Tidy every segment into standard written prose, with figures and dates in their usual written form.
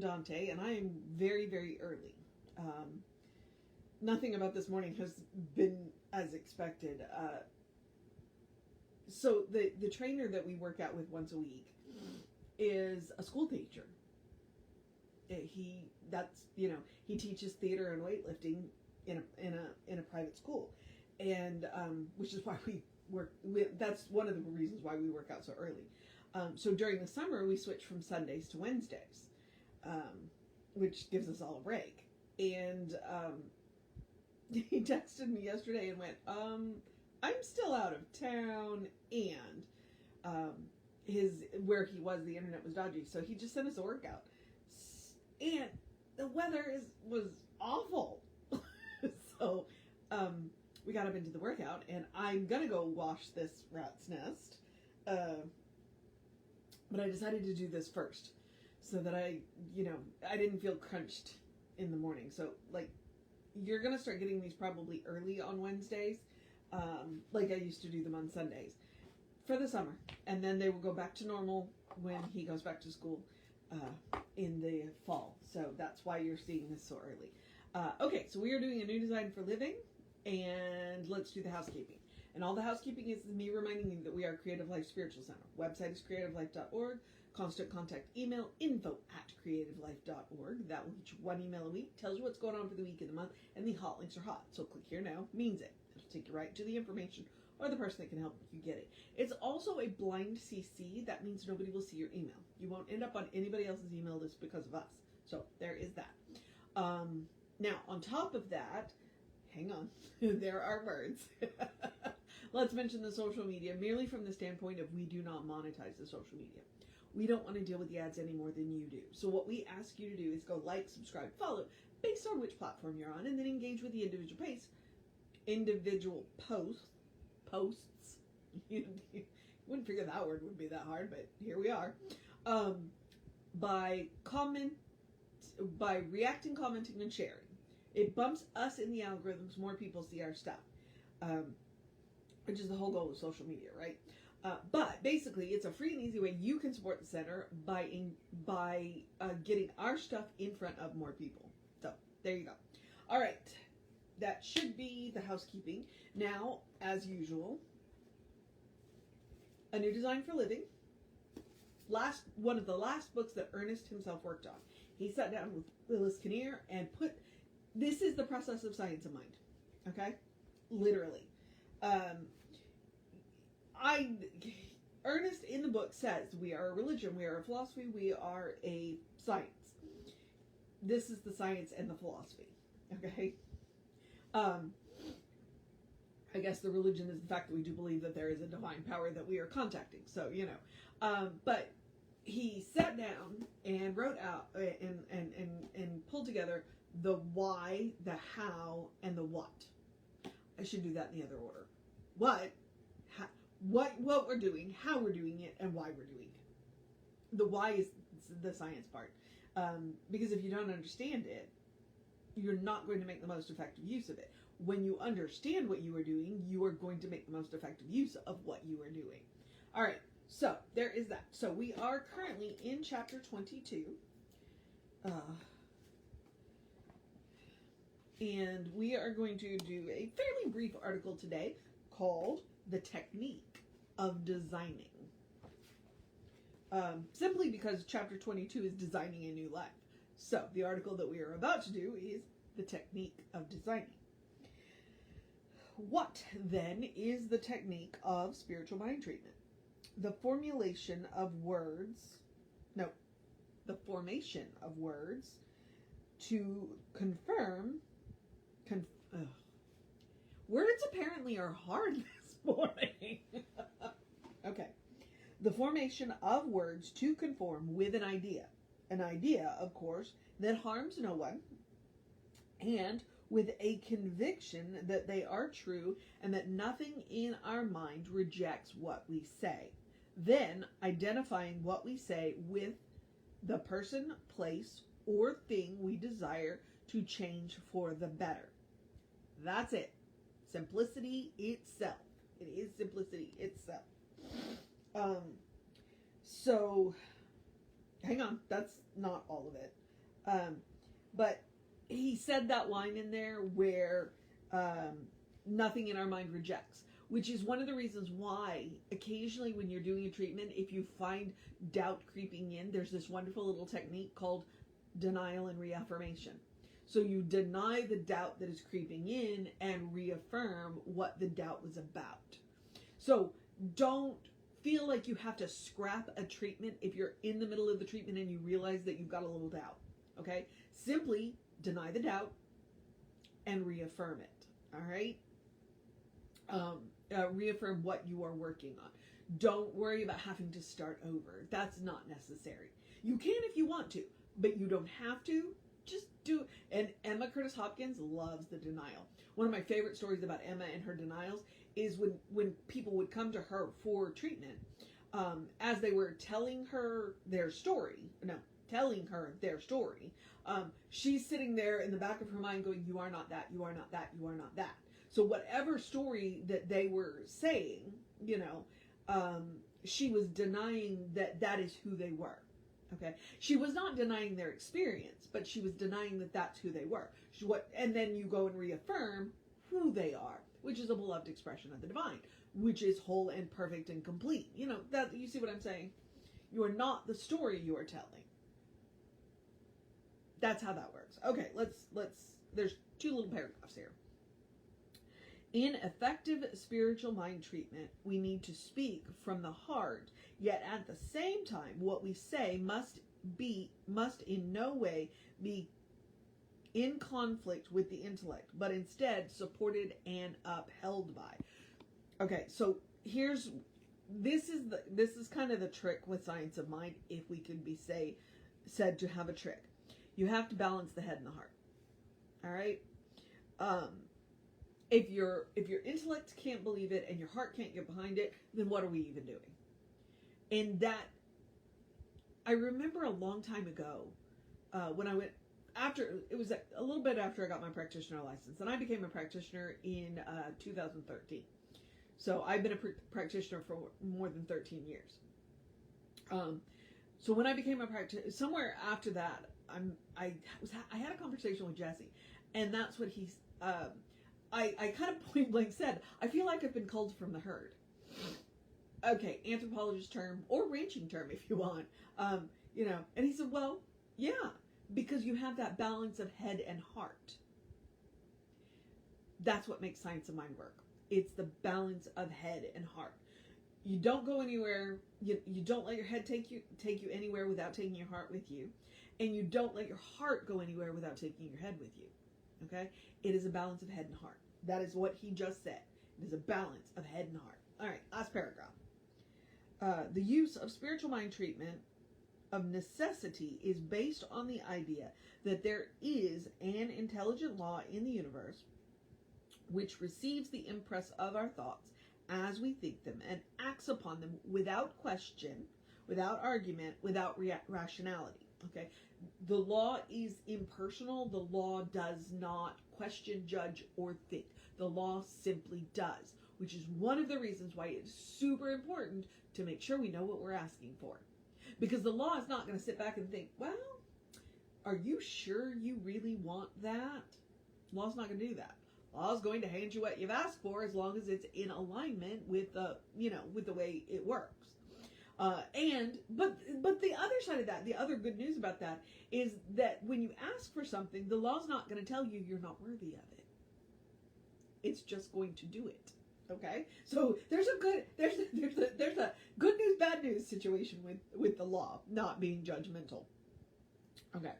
Dante, and I am very, very early. Nothing about this morning has been as expected. So the trainer that we work out with once a week is a school teacher. He teaches theater and weightlifting in a private school, and which is why we work. That's one of the reasons why we work out so early. So during the summer, we switch from Sundays to Wednesdays, which gives us all a break. And he texted me yesterday and went, I'm still out of town, and where he was, the internet was dodgy, so he just sent us a workout. And the weather was awful. So we got up into the workout, and I'm gonna go wash this rat's nest. But I decided to do this first, so that I didn't feel crunched in the morning. So, like, you're going to start getting these probably early on Wednesdays, like I used to do them on Sundays, for the summer. And then they will go back to normal when he goes back to school in the fall. So that's why you're seeing this so early. Okay, so we are doing a new design for living, and let's do the housekeeping. And all the housekeeping is me reminding you that we are Creative Life Spiritual Center. Website is creativelife.org. Constant contact email, info@creativelife.org. That will get you one email a week. Tells you what's going on for the week and the month. And the hot links are hot. So click here now. Means it. It'll take you right to the information or the person that can help you get it. It's also a blind CC. That means nobody will see your email. You won't end up on anybody else's email list because of us. So there is that. Now, on top of that, hang on. There are words. Let's mention the social media merely from the standpoint of we do not monetize the social media. We don't want to deal with the ads any more than you do. So what we ask you to do is go like, subscribe, follow, based on which platform you're on, and then engage with the individual posts. You wouldn't figure that word would be that hard, but here we are. By reacting, commenting, and sharing. It bumps us in the algorithms. More people see our stuff, which is the whole goal of social media, right? But basically, it's a free and easy way you can support the center by getting our stuff in front of more people. So there you go. All right, that should be the housekeeping. Now, as usual, a new design for living. One of the last books that Ernest himself worked on. He sat down with Willis Kinnear and this is the process of science of mind. Okay, literally. Ernest in the book says we are a religion, we are a philosophy, we are a science. This is the science and the philosophy. Okay. I guess the religion is the fact that we do believe that there is a divine power that we are contacting. So, but he sat down and wrote out and pulled together the why, the how, and the what. I should do that in the other order. What we're doing, how we're doing it, and why we're doing it. The why is the science part. Because if you don't understand it, you're not going to make the most effective use of it. When you understand what you are doing, you are going to make the most effective use of what you are doing. All right, so there is that. So we are currently in chapter 22. And we are going to do a fairly brief article today called The Technique of Designing. Simply because chapter 22 is designing a new life. So the article that we are about to do is The Technique of Designing. What, then, is the technique of spiritual mind treatment? The formation of words to confirm. Words apparently are hard this morning. Okay. The formation of words to conform with an idea. An idea, of course, that harms no one, and with a conviction that they are true and that nothing in our mind rejects what we say. Then identifying what we say with the person, place, or thing we desire to change for the better. That's it. Simplicity itself. It is simplicity itself. So hang on, that's not all of it. But he said that line in there where nothing in our mind rejects, which is one of the reasons why occasionally when you're doing a treatment, if you find doubt creeping in, there's this wonderful little technique called denial and reaffirmation. So you deny the doubt that is creeping in and reaffirm what the doubt was about. So don't feel like you have to scrap a treatment if you're in the middle of the treatment and you realize that you've got a little doubt. Okay? Simply deny the doubt and reaffirm it. All right? Reaffirm what you are working on. Don't worry about having to start over. That's not necessary. You can if you want to, but you don't have to. Just do it. And Emma Curtis Hopkins loves the denial. One of my favorite stories about Emma and her denials is when people would come to her for treatment, as they were telling her their story, she's sitting there in the back of her mind going, you are not that, you are not that, you are not that. So whatever story that they were saying, she was denying that that is who they were. Okay, she was not denying their experience, but she was denying that that's who they were. And then you go and reaffirm who they are, which is a beloved expression of the divine, which is whole and perfect and complete. That you see what I'm saying? You are not the story you are telling. That's how that works. Okay, let's. There's two little paragraphs here. In effective spiritual mind treatment, we need to speak from the heart, yet at the same time, what we say must in no way be in conflict with the intellect, but instead supported and upheld by. Okay, so this is kind of the trick with science of mind, if we could be said to have a trick. You have to balance the head and the heart. All right? If your intellect can't believe it and your heart can't get behind it, then what are we even doing? And that, I remember a long time ago, when I went, it was a little bit after I got my practitioner license, and I became a practitioner in 2013. So I've been a practitioner for more than 13 years. So when I became a practitioner, somewhere after that, I had a conversation with Jesse, and that's what he's, I kind of point blank said, I feel like I've been culled from the herd. Okay, anthropologist term, or ranching term if you want, and he said, well, yeah, because you have that balance of head and heart. That's what makes science of mind work. It's the balance of head and heart. You don't go anywhere, you don't let your head take you anywhere without taking your heart with you, and you don't let your heart go anywhere without taking your head with you. Okay? It is a balance of head and heart. That is what he just said. It is a balance of head and heart. All right, last paragraph. The use of spiritual mind treatment of necessity is based on the idea that there is an intelligent law in the universe which receives the impress of our thoughts as we think them and acts upon them without question, without argument, without rationality. Okay? The law is impersonal. The law does not question, judge, or think. The law simply does, which is one of the reasons why it's super important to make sure we know what we're asking for. Because the law is not going to sit back and think, well, are you sure you really want that? The law's not going to do that. The law is going to hand you what you've asked for as long as it's in alignment with the way it works. But the other side of that, the other good news about that is that when you ask for something, the law's not going to tell you you're not worthy of it. It's just going to do it. Okay? So there's a good news, bad news situation with the law not being judgmental. Okay.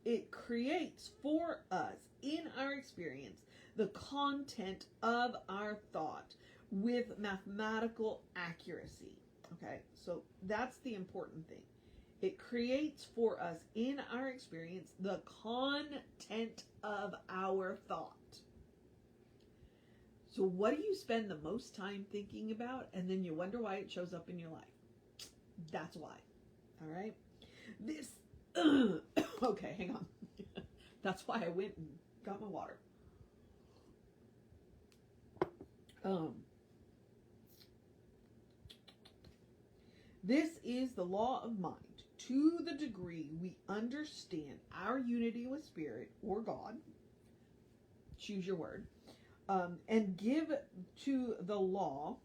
It creates for us in our experience the content of our thought with mathematical accuracy. Okay, so that's the important thing. It creates for us in our experience the content of our thought. So what do you spend the most time thinking about, and then you wonder why it shows up in your life? That's why. All right? Okay, hang on. That's why I went and got my water. This is the law of mind. To the degree we understand our unity with Spirit or God, choose your word, and give to the law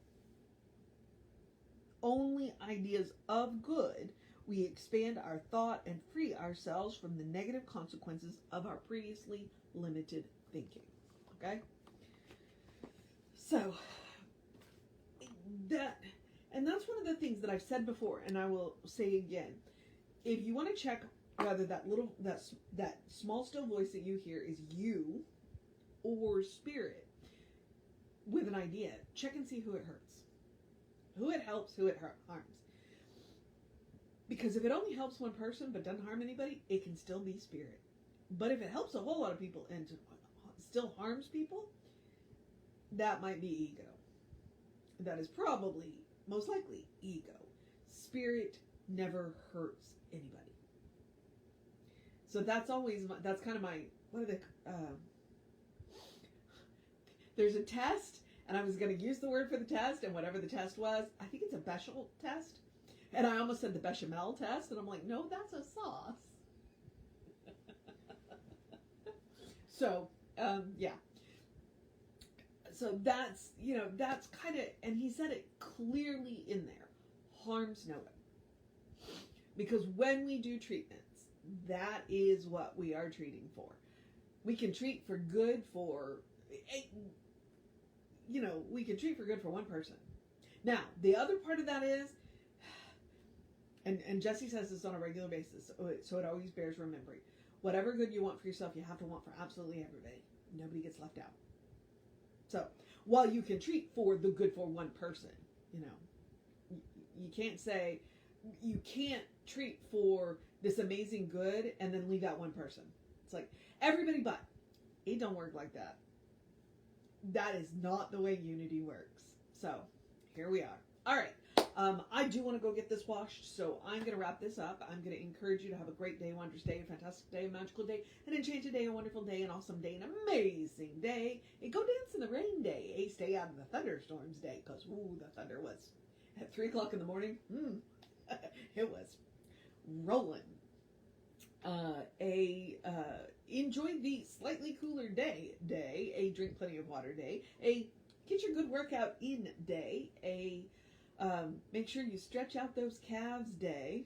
only ideas of good, we expand our thought and free ourselves from the negative consequences of our previously limited thinking. Okay? So, that's one of the things that I've said before, and I will say again. If you want to check whether that small still voice that you hear is you or Spirit with an idea, check and see who it hurts, who it helps, who it harms. Because if it only helps one person but doesn't harm anybody, it can still be Spirit. But if it helps a whole lot of people and still harms people, that might be ego. That is probably, most likely, ego. Spirit never hurts anybody. So that's kind of my, there's a test, and I was going to use the word for the test, and whatever the test was, I think it's a Bechamel test, and I almost said the bechamel test, and I'm like, no, that's a sauce. So, yeah. So that's kind of, and he said it clearly in there, harms no one. Because when we do treatments, that is what we are treating for. We can treat for good for, we can treat for good for one person. Now, the other part of that is, and Jesse says this on a regular basis, so it always bears remembering. Whatever good you want for yourself, you have to want for absolutely everybody. Nobody gets left out. So, while you can treat for the good for one person, you can't say, you can't treat for this amazing good and then leave out one person. It's like, everybody but. It don't work like that. That is not the way unity works. So, here we are. All right. I do want to go get this washed, so I'm going to wrap this up. I'm going to encourage you to have a great day, wondrous day, a fantastic day, a magical day, an enchanted day, a wonderful day, an awesome day, an amazing day, a go dance in the rain day, a stay out of the thunderstorms day, because, the thunder was at 3 o'clock in the morning. It was rolling. Enjoy the slightly cooler day, a drink plenty of water day, a get your good workout in day, a make sure you stretch out those calves day.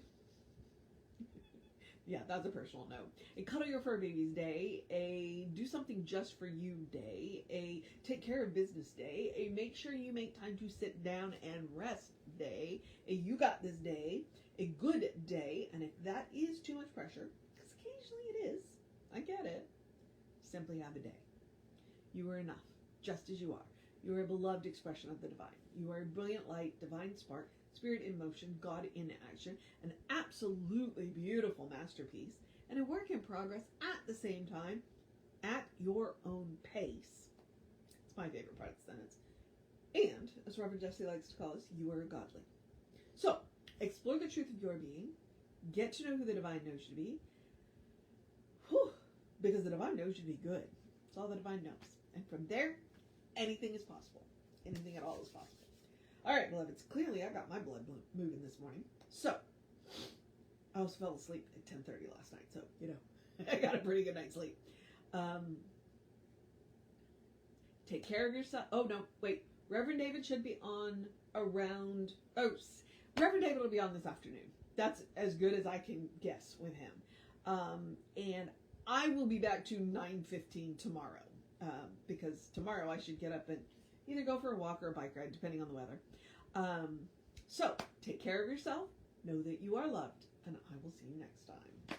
Yeah, that's a personal note. A cuddle your fur babies day, a do something just for you day, a take care of business day, a make sure you make time to sit down and rest day, a you got this day, a good day, and if that is too much pressure, because occasionally it is, I get it, simply have a day. You are enough, just as you are. You are a beloved expression of the divine. You are a brilliant light, divine spark, spirit in motion, God in action, an absolutely beautiful masterpiece, and a work in progress at the same time, at your own pace. It's my favorite part of the sentence. And, as Reverend Jesse likes to call us, you are godly. So, explore the truth of your being, get to know who the divine knows you to be, because the divine knows you to be good. It's all the divine knows. And from there, anything is possible. Anything at all is possible. All right, beloveds. Clearly, I got my blood moving this morning. So, I also fell asleep at 10:30 last night. So, I got a pretty good night's sleep. Take care of yourself. Oh, no. Wait. Reverend David should be on around... Reverend David will be on this afternoon. That's as good as I can guess with him. And I will be back to 9:15 tomorrow. Because tomorrow I should get up and either go for a walk or a bike ride, depending on the weather. So, take care of yourself, know that you are loved, and I will see you next time.